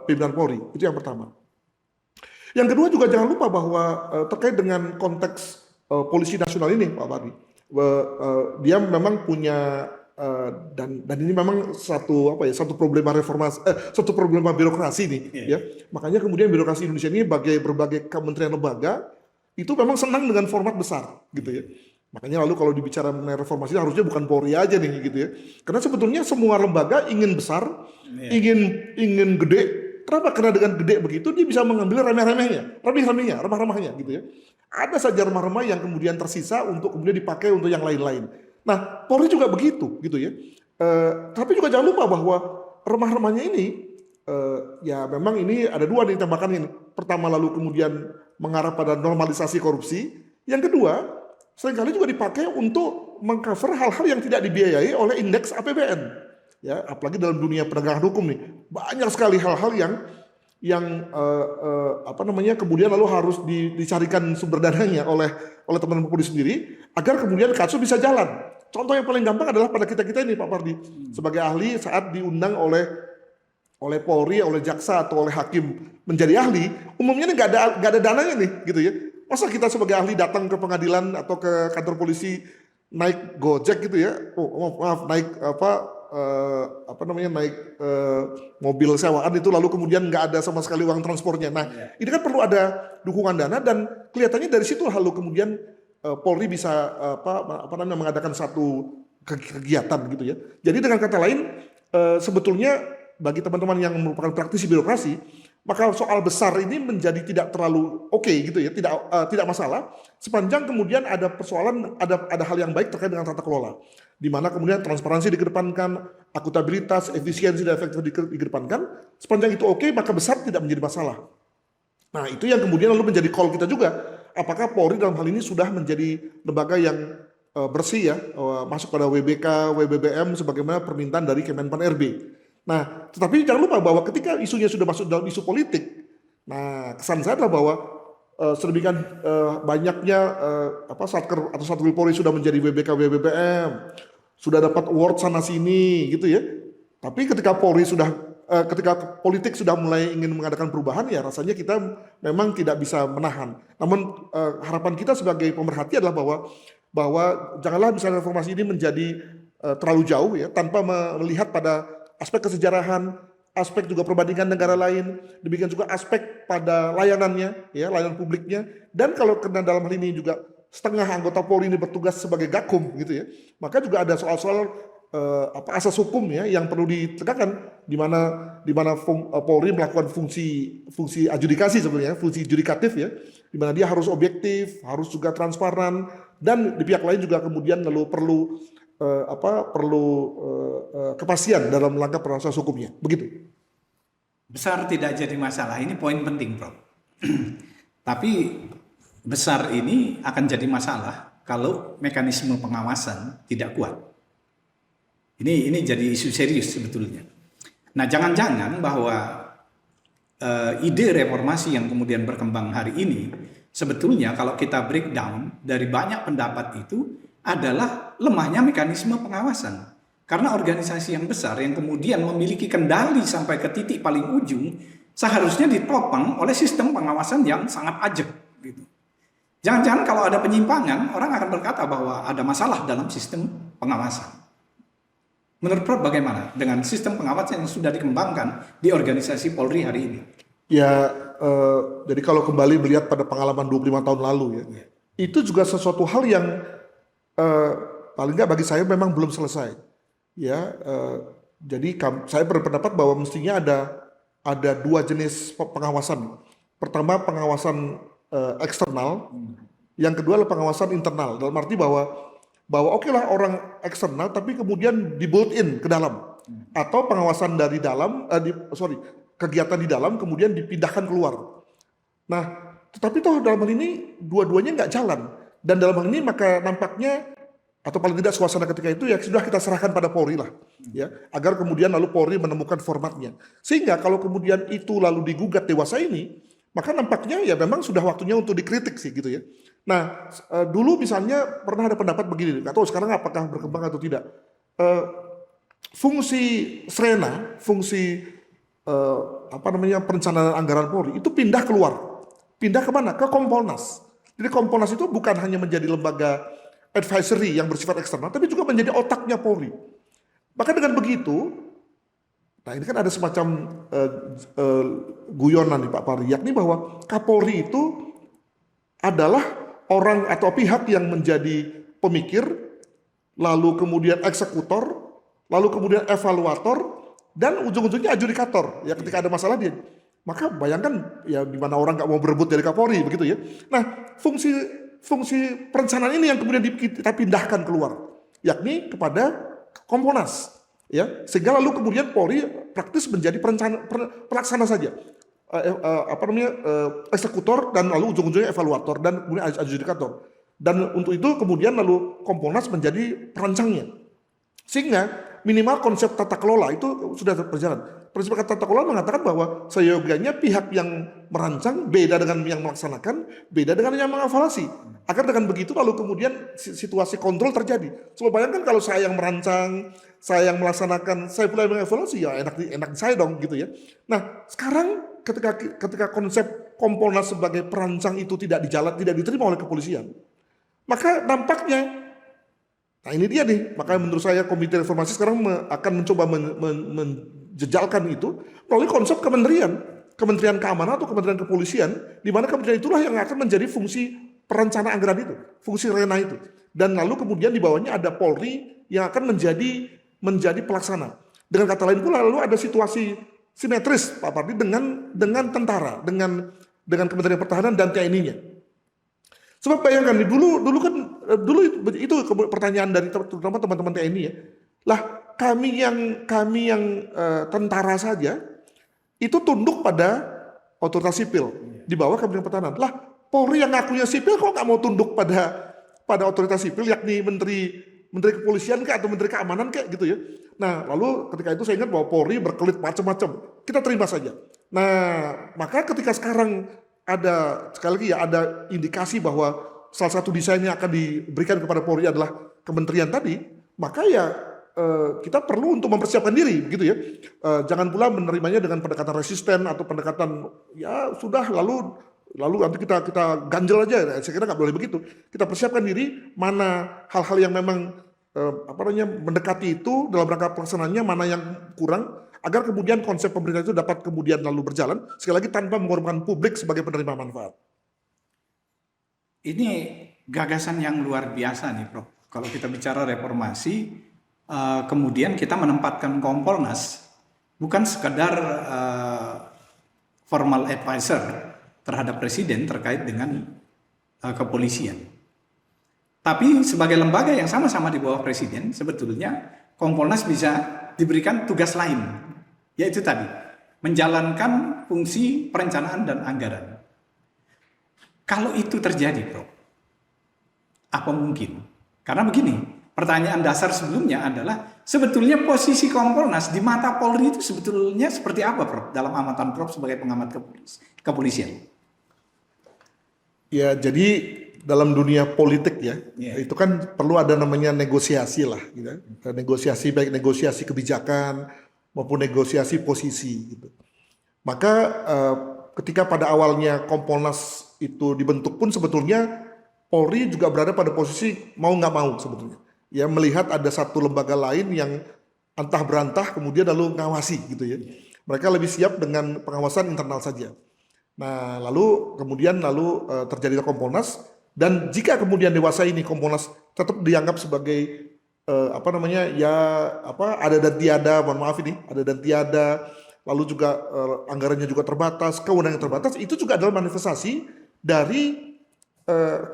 pimpinan Polri. Itu yang pertama. Yang kedua juga jangan lupa bahwa terkait dengan konteks polisi nasional ini, Pak Pardi, dia memang punya dan ini memang satu problema reformasi, satu problema birokrasi nih, ya. Makanya kemudian birokrasi Indonesia ini berbagai kementerian lembaga itu memang senang dengan format besar, gitu ya. Makanya lalu kalau dibicara mengenai reformasi harusnya bukan Polri aja nih, gitu ya. Karena sebetulnya semua lembaga ingin besar, ingin gede. Kenapa? Karena dengan gede begitu dia bisa mengambil remah-remahnya, gitu ya. Ada saja remah-remah yang kemudian tersisa untuk kemudian dipakai untuk yang lain-lain. Nah, Polri juga begitu, gitu ya. Tapi juga jangan lupa bahwa remah-remahnya ini, ya memang ini ada dua nih tembakan ini. Pertama lalu kemudian mengarah pada normalisasi korupsi. Yang kedua, seringkali juga dipakai untuk mengcover hal-hal yang tidak dibiayai oleh indeks APBN. Ya, apalagi dalam dunia penegakan hukum nih, banyak sekali hal-hal yang kemudian lalu harus dicarikan sumber dananya oleh teman-teman Polri sendiri agar kemudian kasus bisa jalan. Contoh yang paling gampang adalah pada kita ini Pak Pardi sebagai ahli saat diundang oleh Polri, oleh jaksa atau oleh hakim menjadi ahli, umumnya nggak ada dananya nih, gitu ya. Masa kita sebagai ahli datang ke pengadilan atau ke kantor polisi naik Gojek gitu ya? Naik naik mobil sewaan itu lalu kemudian nggak ada sama sekali uang transportnya. Nah, ini kan perlu ada dukungan dana dan kelihatannya dari situ lalu kemudian Polri bisa mengadakan satu kegiatan gitu ya. Jadi dengan kata lain sebetulnya bagi teman-teman yang merupakan praktisi birokrasi, maka soal besar ini menjadi tidak terlalu oke gitu ya, tidak masalah sepanjang kemudian ada persoalan, ada hal yang baik terkait dengan tata kelola, di mana kemudian transparansi dikedepankan, akuntabilitas, efisiensi dan efektivitas dikedepankan. Sepanjang itu oke, maka besar tidak menjadi masalah. Nah, itu yang kemudian lalu menjadi call kita juga. Apakah Polri dalam hal ini sudah menjadi lembaga yang bersih ya, masuk pada WBK, WBBM sebagaimana permintaan dari Kemenpan RB. Nah, tetapi jangan lupa bahwa ketika isunya sudah masuk dalam isu politik, nah kesan saya adalah bahwa sedemikian banyaknya Satker atau Satwil Polri sudah menjadi WBK, WBBM, sudah dapat award sana sini gitu ya. Tapi ketika ketika politik sudah mulai ingin mengadakan perubahan, ya rasanya kita memang tidak bisa menahan. Namun harapan kita sebagai pemerhati adalah bahwa janganlah misalnya reformasi ini menjadi terlalu jauh ya, tanpa melihat pada aspek kesejarahan, aspek juga perbandingan negara lain, demikian juga aspek pada layanannya, ya layanan publiknya. Dan kalau karena dalam hal ini juga setengah anggota Polri ini bertugas sebagai gakum gitu ya, maka juga ada soal-soal asas hukum ya yang perlu ditegakkan, di mana Polri melakukan fungsi adjudikasi sebenarnya, fungsi judikatif ya, di mana dia harus objektif, harus juga transparan, dan di pihak lain juga kemudian lalu perlu kepastian dalam langkah proses hukumnya, begitu. Besar tidak jadi masalah, ini poin penting, Prof. Tapi besar ini akan jadi masalah kalau mekanisme pengawasan tidak kuat. Ini jadi isu serius sebetulnya. Nah, jangan-jangan bahwa ide reformasi yang kemudian berkembang hari ini sebetulnya kalau kita breakdown dari banyak pendapat itu adalah lemahnya mekanisme pengawasan. Karena organisasi yang besar yang kemudian memiliki kendali sampai ke titik paling ujung seharusnya ditopang oleh sistem pengawasan yang sangat ajak. Gitu. Jangan-jangan kalau ada penyimpangan, orang akan berkata bahwa ada masalah dalam sistem pengawasan. Menurut Prof bagaimana dengan sistem pengawasan yang sudah dikembangkan di organisasi Polri hari ini? Ya, jadi kalau kembali melihat pada pengalaman 25 tahun lalu ya, itu juga sesuatu hal yang paling nggak bagi saya memang belum selesai. Ya, jadi saya berpendapat bahwa mestinya ada dua jenis pengawasan. Pertama pengawasan eksternal, yang kedua adalah pengawasan internal. Dalam arti bahwa oke lah orang eksternal tapi kemudian di built in ke dalam, atau pengawasan dari dalam, kegiatan di dalam kemudian dipindahkan keluar. Nah, tetapi toh dalam hal ini dua-duanya nggak jalan, dan dalam hal ini maka nampaknya atau paling tidak suasana ketika itu ya sudah kita serahkan pada Polri lah, ya, agar kemudian lalu Polri menemukan formatnya. Sehingga kalau kemudian itu lalu digugat dewasa ini, maka nampaknya ya memang sudah waktunya untuk dikritik sih gitu ya. Nah, dulu misalnya pernah ada pendapat begini, nggak tahu sekarang apakah berkembang atau tidak. Fungsi SRENA, fungsi perencanaan anggaran Polri itu pindah keluar, pindah kemana? Ke Kompolnas. Jadi Kompolnas itu bukan hanya menjadi lembaga advisory yang bersifat eksternal, tapi juga menjadi otaknya Polri. Maka dengan begitu, nah ini kan ada semacam guyonan nih Pak Pari, yakni bahwa Kapolri itu adalah orang atau pihak yang menjadi pemikir, lalu kemudian eksekutor, lalu kemudian evaluator, dan ujung-ujungnya adjudikator. Ya ketika ada masalah dia, maka bayangkan ya di mana orang nggak mau berebut dari Kapolri begitu ya. Nah, fungsi perencanaan ini yang kemudian kita pindahkan keluar, yakni kepada Kompolnas, ya, sehingga lalu kemudian Polri praktis menjadi pelaksana saja, eksekutor dan lalu ujung-ujungnya evaluator dan kemudian adjudikator, dan untuk itu kemudian lalu Kompolnas menjadi perancangnya, sehingga minimal konsep tata kelola itu sudah berjalan. Prinsip tata kelola mengatakan bahwa seyogianya pihak yang merancang beda dengan yang melaksanakan, beda dengan yang mengevaluasi. Agar dengan begitu lalu kemudian situasi kontrol terjadi. Coba bayangkan kalau saya yang merancang, saya yang melaksanakan, saya pula yang mengevaluasi, ya enak saya dong gitu ya. Nah, sekarang ketika konsep Kompolnas sebagai perancang itu tidak diterima oleh kepolisian, maka nampaknya, nah ini dia nih, makanya menurut saya Komite Reformasi sekarang akan mencoba menjejalkan itu melalui konsep Kementerian Keamanan atau Kementerian Kepolisian, di mana kementerian itulah yang akan menjadi fungsi perencana anggaran itu, fungsi RENA itu, dan lalu kemudian di bawahnya ada Polri yang akan menjadi pelaksana. Dengan kata lain pula lalu ada situasi simetris Pak Pardi dengan tentara, dengan Kementerian Pertahanan dan TNI-nya. Sebab bayangkan dulu itu pertanyaan dari terutama teman-teman TNI ya. Lah kami yang tentara saja itu tunduk pada otoritas sipil di bawah Kementerian Pertahanan. Lah Polri yang ngakunya sipil kok nggak mau tunduk pada otoritas sipil, yakni Menteri Kepolisian kayak atau Menteri Keamanan kayak gitu ya. Nah lalu ketika itu saya ingat bahwa Polri berkelit macam-macam, kita terima saja. Nah maka ketika sekarang ada sekali lagi ya ada indikasi bahwa salah satu desain yang akan diberikan kepada Polri adalah kementerian tadi, maka ya kita perlu untuk mempersiapkan diri begitu ya. Jangan pula menerimanya dengan pendekatan resisten atau pendekatan ya sudah lalu nanti kita ganjel aja. Saya kira nggak boleh begitu. Kita persiapkan diri mana hal-hal yang memang mendekati itu dalam rangka pelaksanaannya, mana yang kurang, agar kemudian konsep pemerintah itu dapat kemudian lalu berjalan, sekali lagi tanpa mengorbankan publik sebagai penerima manfaat. Ini gagasan yang luar biasa nih Prof. Kalau kita bicara reformasi, kemudian kita menempatkan Kompolnas bukan sekadar formal advisor terhadap presiden terkait dengan kepolisian. Tapi sebagai lembaga yang sama-sama di bawah presiden, sebetulnya Kompolnas bisa diberikan tugas lain, yaitu tadi menjalankan fungsi perencanaan dan anggaran. Kalau itu terjadi, Prof, apa mungkin? Karena begini, pertanyaan dasar sebelumnya adalah sebetulnya posisi Kompolnas di mata Polri itu sebetulnya seperti apa, Prof, dalam amatan Prof sebagai pengamat kepolisian? Ya, jadi dalam dunia politik ya, Iya. itu kan perlu ada namanya negosiasi lah, gitu. Negosiasi baik negosiasi kebijakan maupun negosiasi posisi, gitu. Maka ketika pada awalnya Kompolnas itu dibentuk pun sebetulnya Polri juga berada pada posisi mau nggak mau sebetulnya, ya melihat ada satu lembaga lain yang antah berantah kemudian lalu ngawasi gitu ya. Mereka lebih siap dengan pengawasan internal saja. Nah, kemudian terjadilah Kompolnas, dan jika kemudian dewasa ini Kompolnas tetap dianggap sebagai ada dan tiada, mohon maaf ini, ada dan tiada, lalu juga anggarannya juga terbatas, kewenangan terbatas, itu juga adalah manifestasi dari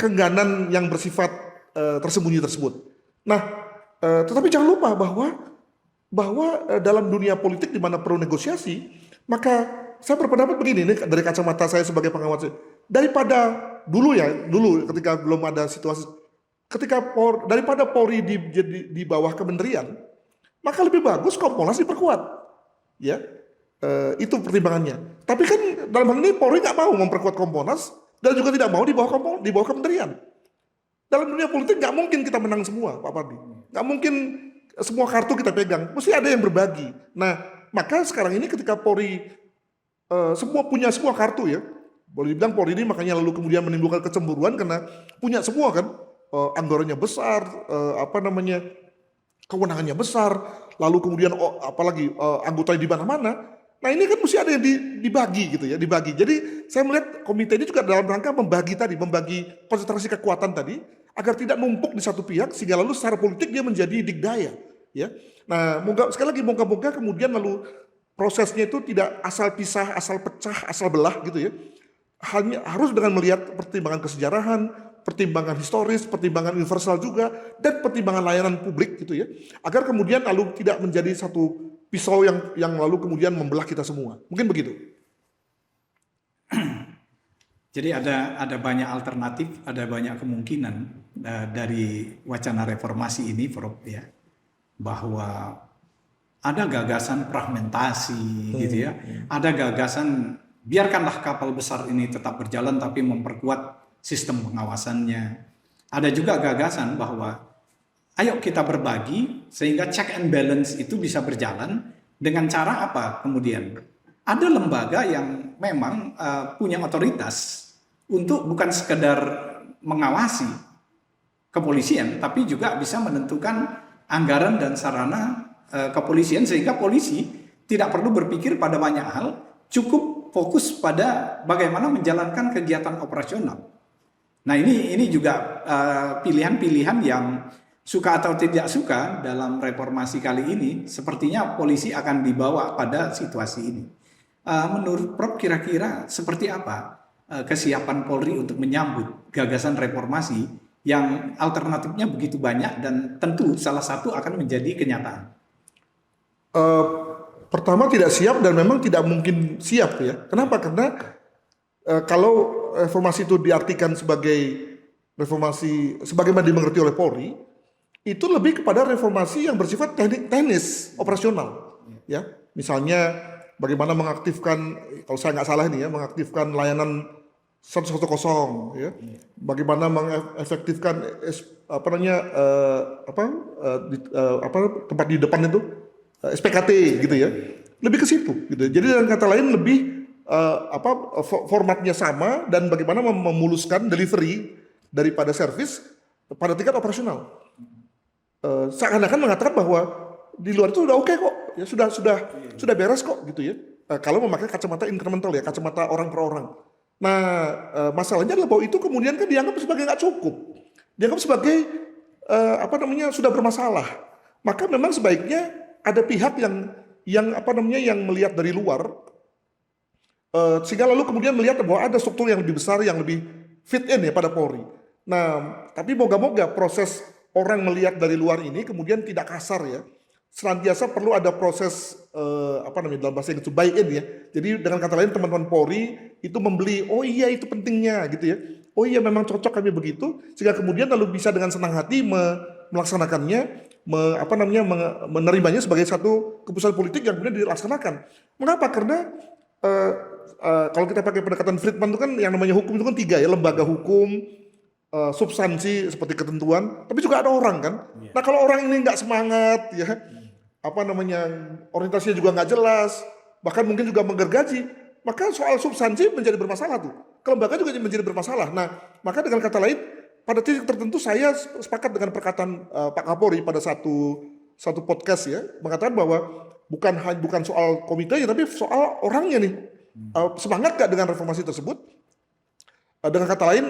keengganan yang bersifat tersembunyi tersebut. Nah, tetapi jangan lupa bahwa dalam dunia politik di mana perlu negosiasi, maka saya berpendapat begini, ini dari kacamata saya sebagai pengawas, daripada dulu ketika belum ada situasi, daripada Polri di bawah kementerian, maka lebih bagus Kompolnas diperkuat, ya, itu pertimbangannya. Tapi kan dalam hal ini Polri nggak mau memperkuat Kompolnas dan juga tidak mau di bawah kementerian. Dalam dunia politik nggak mungkin kita menang semua, Pak Pardi. Nggak mungkin semua kartu kita pegang, mesti ada yang berbagi. Nah, maka sekarang ini ketika Polri semua punya semua kartu ya, boleh dibilang Polri ini makanya lalu kemudian menimbulkan kecemburuan karena punya semua kan, anggarannya besar, kewenangannya besar, lalu kemudian apalagi anggotanya di mana-mana. Nah ini kan mesti ada yang dibagi gitu ya, dibagi. Jadi saya melihat komite ini juga dalam rangka membagi konsentrasi kekuatan tadi, agar tidak numpuk di satu pihak sehingga lalu secara politik dia menjadi dikdaya, ya. Nah, moga-moga kemudian lalu prosesnya itu tidak asal pisah, asal pecah, asal belah gitu ya. Hanya harus dengan melihat pertimbangan kesejarahan, pertimbangan historis, pertimbangan universal juga, dan pertimbangan layanan publik gitu ya. Agar kemudian lalu tidak menjadi satu pisau yang lalu kemudian membelah kita semua. Mungkin begitu. Jadi ada banyak alternatif, ada banyak kemungkinan dari wacana reformasi ini, Prof, ya, bahwa ada gagasan fragmentasi gitu ya. Ada gagasan biarkanlah kapal besar ini tetap berjalan tapi memperkuat sistem pengawasannya. Ada juga gagasan bahwa ayo kita berbagi sehingga check and balance itu bisa berjalan dengan cara apa kemudian? Ada lembaga yang memang punya otoritas untuk bukan sekedar mengawasi kepolisian tapi juga bisa menentukan anggaran dan sarana kepolisian sehingga polisi tidak perlu berpikir pada banyak hal, cukup fokus pada bagaimana menjalankan kegiatan operasional. Nah ini juga pilihan-pilihan yang suka atau tidak suka dalam reformasi kali ini sepertinya polisi akan dibawa pada situasi ini. Menurut Prof kira-kira seperti apa kesiapan Polri untuk menyambut gagasan reformasi yang alternatifnya begitu banyak dan tentu salah satu akan menjadi kenyataan? Pertama tidak siap dan memang tidak mungkin siap ya. Kenapa? Karena kalau reformasi itu diartikan sebagai reformasi sebagaimana dimengerti oleh Polri, itu lebih kepada reformasi yang bersifat teknis, operasional. Ya, misalnya bagaimana mengaktifkan, kalau saya nggak salah ini ya, mengaktifkan layanan 110 ya, bagaimana mengefektifkan tempat di depan itu SPKT gitu ya, lebih ke situ gitu. Jadi dengan kata lain lebih formatnya sama dan bagaimana memuluskan delivery daripada service pada tingkat operasional. Seakan-akan mengatakan bahwa di luar itu sudah oke kok, ya sudah beres kok gitu ya. Kalau memakai kacamata incremental ya, kacamata orang per orang. Nah, masalahnya adalah bahwa itu kemudian kan dianggap sebagai nggak cukup, dianggap sebagai sudah bermasalah. Maka memang sebaiknya ada pihak yang melihat dari luar, sehingga lalu kemudian melihat bahwa ada struktur yang lebih besar, yang lebih fit in ya pada Polri. Nah, tapi moga-moga proses orang melihat dari luar ini kemudian tidak kasar ya. Senantiasa perlu ada proses dalam bahasa Inggris buy in ya. Jadi dengan kata lain teman-teman Polri itu membeli, oh iya itu pentingnya gitu ya. Oh iya memang cocok kami begitu, sehingga kemudian lalu bisa dengan senang hati melaksanakannya, menerimanya sebagai satu keputusan politik yang kemudian dilaksanakan. Mengapa? Karena kalau kita pakai pendekatan Friedman itu kan yang namanya hukum itu kan 3 ya, lembaga hukum, substansi seperti ketentuan, tapi juga ada orang kan. Nah kalau orang ini nggak semangat, ya orientasinya juga nggak jelas, bahkan mungkin juga menggergaji, maka soal substansi menjadi bermasalah tuh. Kelembagaan juga menjadi bermasalah. Nah maka dengan kata lain, pada titik tertentu saya sepakat dengan perkataan Pak Kapolri pada satu podcast ya, mengatakan bahwa bukan soal komitenya, tapi soal orangnya nih. Semangat gak dengan reformasi tersebut? Dengan kata lain,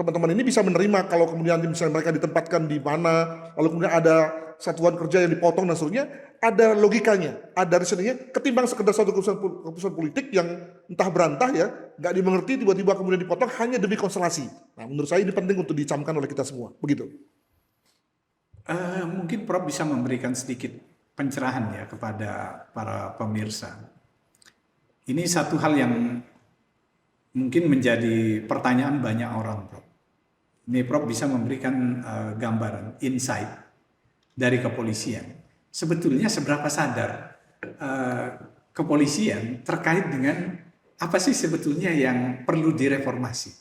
teman-teman ini bisa menerima kalau kemudian misalnya mereka ditempatkan di mana, lalu kemudian ada satuan kerja yang dipotong dan seterusnya, ada logikanya, ada reasoningnya, ketimbang sekedar satu keputusan politik yang entah berantah ya, nggak dimengerti, tiba-tiba kemudian dipotong hanya demi konstelasi. Nah, menurut saya ini penting untuk dicamkan oleh kita semua, begitu. Mungkin Prof bisa memberikan sedikit pencerahan ya kepada para pemirsa. Ini satu hal yang mungkin menjadi pertanyaan banyak orang, Prof. Ini Prof bisa memberikan gambaran, insight dari kepolisian. Sebetulnya seberapa sadar kepolisian terkait dengan apa sih sebetulnya yang perlu direformasi?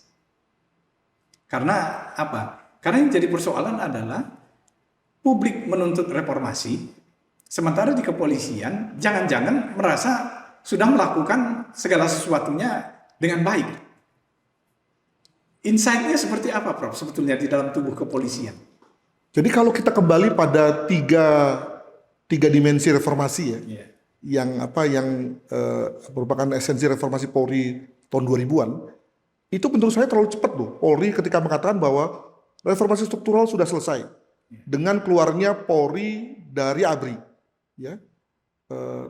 Karena apa? Karena yang jadi persoalan adalah publik menuntut reformasi, sementara di kepolisian jangan-jangan merasa sudah melakukan segala sesuatunya dengan baik. Insight-nya seperti apa, Prof? Sebetulnya di dalam tubuh kepolisian. Jadi kalau kita kembali pada tiga dimensi reformasi ya, yang merupakan esensi reformasi Polri tahun 2000-an, itu menurut saya terlalu cepat loh. Polri ketika mengatakan bahwa reformasi struktural sudah selesai dengan keluarnya Polri dari ABRI, ya.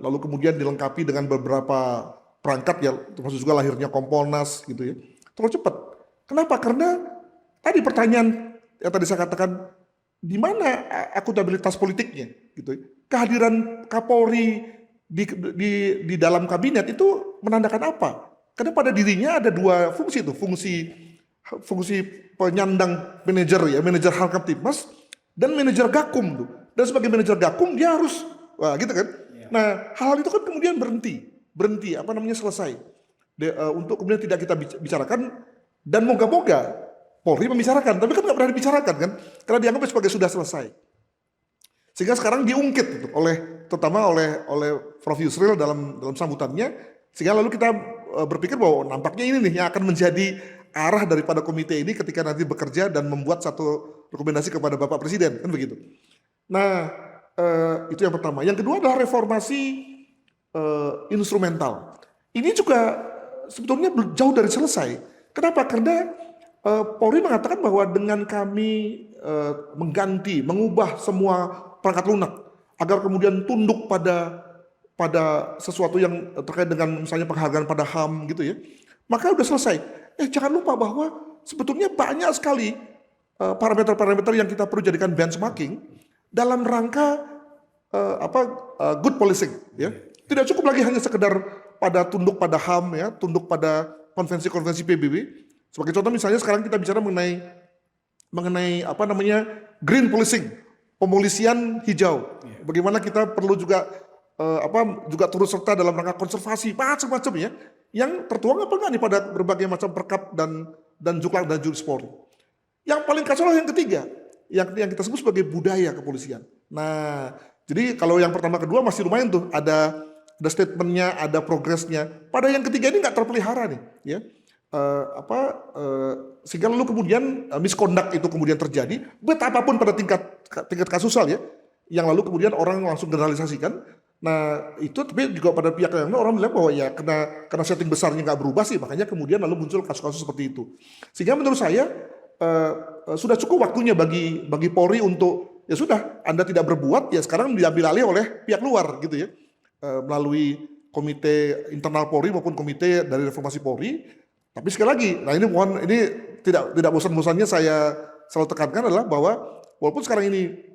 Lalu kemudian dilengkapi dengan beberapa perangkat ya, termasuk juga lahirnya Kompolnas gitu ya. Terlalu cepat. Kenapa? Karena tadi pertanyaan yang tadi saya katakan, di mana akuntabilitas politiknya gitu. Kehadiran Kapolri di dalam kabinet itu menandakan apa? Karena pada dirinya ada dua fungsi itu, fungsi penyandang manajer Halkamtibmas dan manajer Gakum tuh. Dan sebagai manajer Gakum dia harus gitu kan. Nah, hal itu kan kemudian berhenti selesai. Untuk kemudian tidak kita bicarakan, dan moga-moga Polri membicarakan, tapi kan nggak pernah dibicarakan kan, karena dianggap sebagai sudah selesai. Sehingga sekarang diungkit gitu, terutama oleh Prof Yusril dalam sambutannya, sehingga lalu kita berpikir bahwa nampaknya ini nih yang akan menjadi arah daripada komite ini ketika nanti bekerja dan membuat satu rekomendasi kepada Bapak Presiden, kan begitu. Nah, itu yang pertama. Yang kedua adalah reformasi instrumental. Ini juga sebetulnya jauh dari selesai. Kenapa? Karena Polri mengatakan bahwa dengan kami mengubah semua perangkat lunak agar kemudian tunduk pada sesuatu yang terkait dengan misalnya penghargaan pada HAM gitu ya, maka udah selesai. Jangan lupa bahwa sebetulnya banyak sekali parameter-parameter yang kita perlu jadikan benchmarking dalam rangka good policing ya. Tidak cukup lagi hanya sekedar tunduk pada HAM ya, tunduk pada konvensi-konvensi PBB. Sebagai contoh misalnya sekarang kita bicara mengenai green policing, pemolisian hijau. Bagaimana kita perlu juga turut serta dalam rangka konservasi macam-macam ya, yang tertuang apa enggak nih pada berbagai macam perkap dan juklak dan juris Polri. Yang paling kacau yang ketiga, yang kita sebut sebagai budaya kepolisian. Nah, jadi kalau yang pertama kedua masih lumayan tuh, ada statementnya, ada progresnya. Pada yang ketiga ini nggak terpelihara nih, ya. Sehingga lalu kemudian misconduct itu kemudian terjadi, betapapun pada tingkat kasusal ya, yang lalu kemudian orang langsung generalisasikan. Nah itu tapi juga pada pihak yang lain orang bilang bahwa ya karena setting besarnya nggak berubah sih, makanya kemudian lalu muncul kasus-kasus seperti itu. Sehingga menurut saya sudah cukup waktunya bagi Polri untuk ya sudah, Anda tidak berbuat ya sekarang diambil alih oleh pihak luar gitu ya, melalui komite internal Polri maupun komite dari reformasi Polri. Tapi sekali lagi, nah ini tidak bosan-bosannya saya selalu tekankan adalah bahwa walaupun sekarang ini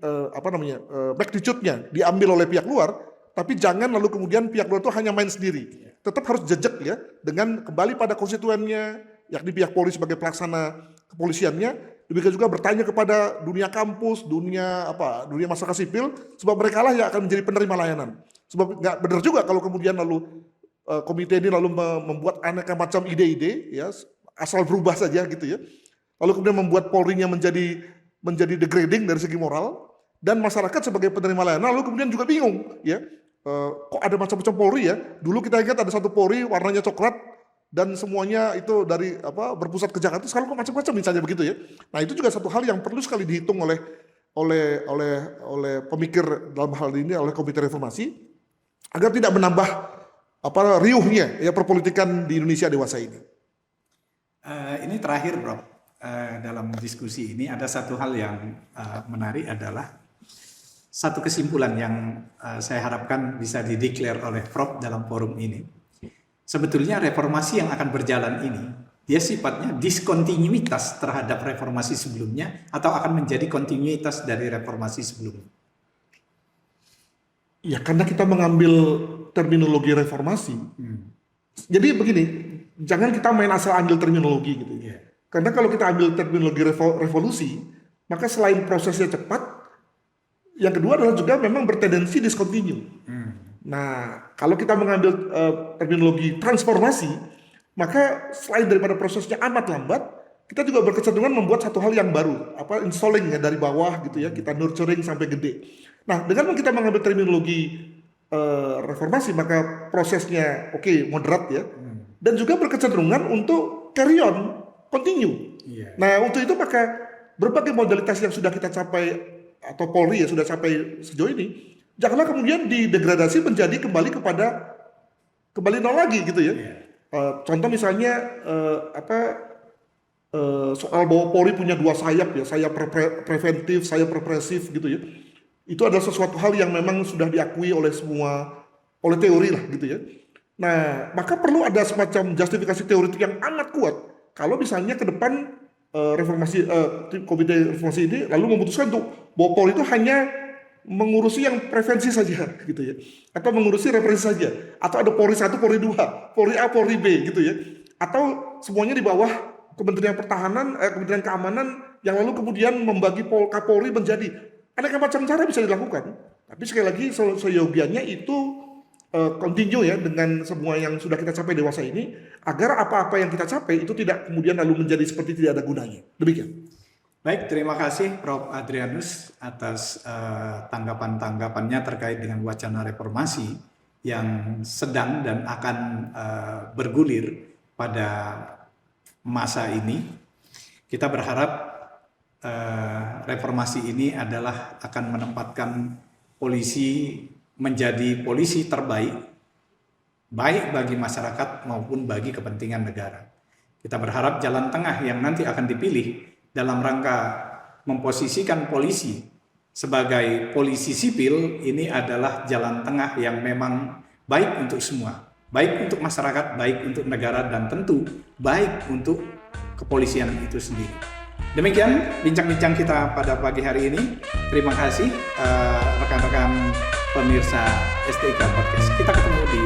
magnitude-nya diambil oleh pihak luar, tapi jangan lalu kemudian pihak luar itu hanya main sendiri. Tetap harus jejak ya dengan kembali pada konstituennya, yakni pihak Polri sebagai pelaksana kepolisiannya, demikian juga bertanya kepada dunia kampus, dunia masyarakat sipil, sebab mereka lah yang akan menjadi penerima layanan. Sebab nggak benar juga kalau kemudian lalu komite ini lalu membuat aneka macam ide-ide ya asal berubah saja gitu ya. lalu kemudian membuat Polri-nya menjadi degrading dari segi moral, dan masyarakat sebagai penerima layanan lalu kemudian juga bingung ya. Kok ada macam-macam Polri ya? Dulu kita ingat ada satu Polri warnanya coklat dan semuanya itu dari berpusat ke Jakarta, sekarang kok macam-macam misalnya begitu ya. Nah, itu juga satu hal yang perlu sekali dihitung oleh pemikir dalam hal ini, oleh Komite Reformasi, agar tidak menambah riuhnya ya perpolitikan di Indonesia dewasa ini. Ini terakhir, Prof. Dalam diskusi ini ada satu hal yang menarik, adalah satu kesimpulan yang saya harapkan bisa dideklar oleh Prof dalam forum ini. Sebetulnya reformasi yang akan berjalan ini, dia sifatnya diskontinuitas terhadap reformasi sebelumnya atau akan menjadi kontinuitas dari reformasi sebelumnya? Ya, karena kita mengambil terminologi reformasi. Jadi begini, jangan kita main asal ambil terminologi gitu. Yeah. Karena kalau kita ambil terminologi revolusi, maka selain prosesnya cepat, yang kedua adalah juga memang bertendensi discontinue. Nah, kalau kita mengambil terminologi transformasi, maka selain daripada prosesnya amat lambat, kita juga berkecenderungan membuat satu hal yang baru, installing ya dari bawah gitu ya, kita nurturing sampai gede. Nah, dengan kita mengambil terminologi reformasi, maka prosesnya moderat ya, dan juga berkecenderungan untuk carry on, continue. Yeah. Nah, untuk itu maka berbagai modalitas yang sudah kita capai atau Polri ya sudah capai sejauh ini, janganlah kemudian didegradasi menjadi kembali nol lagi gitu ya. Yeah. Contoh misalnya soal bahwa Polri punya dua sayap ya, sayap preventif, sayap represif gitu ya. Itu adalah sesuatu hal yang memang sudah diakui oleh teori lah gitu ya. Nah, maka perlu ada semacam justifikasi teoritik yang amat kuat kalau misalnya ke depan Komite Reformasi ini lalu memutuskan untuk bahwa Polri itu hanya mengurusi yang prevensi saja gitu ya, atau mengurusi represi saja, atau ada Polri 1, Polri 2, Polri A, Polri B gitu ya, atau semuanya di bawah Kementerian Pertahanan, Kementerian Keamanan, yang lalu kemudian membagi Kapolri menjadi aneka macam cara bisa dilakukan. Tapi sekali lagi seyogianya itu continue ya dengan semua yang sudah kita capai dewasa ini, agar apa-apa yang kita capai itu tidak kemudian lalu menjadi seperti tidak ada gunanya. Demikian. Baik, terima kasih Prof. Adrianus atas tanggapan-tanggapannya terkait dengan wacana reformasi yang sedang dan akan bergulir pada masa ini. Kita berharap reformasi ini adalah akan menempatkan polisi menjadi polisi terbaik, baik bagi masyarakat maupun bagi kepentingan negara. Kita berharap jalan tengah yang nanti akan dipilih dalam rangka memposisikan polisi sebagai polisi sipil ini adalah jalan tengah yang memang baik untuk semua, baik untuk masyarakat, baik untuk negara, dan tentu baik untuk kepolisian itu sendiri. Demikian bincang-bincang kita pada pagi hari ini. Terima kasih rekan-rekan pemirsa STIK Podcast. Kita ketemu di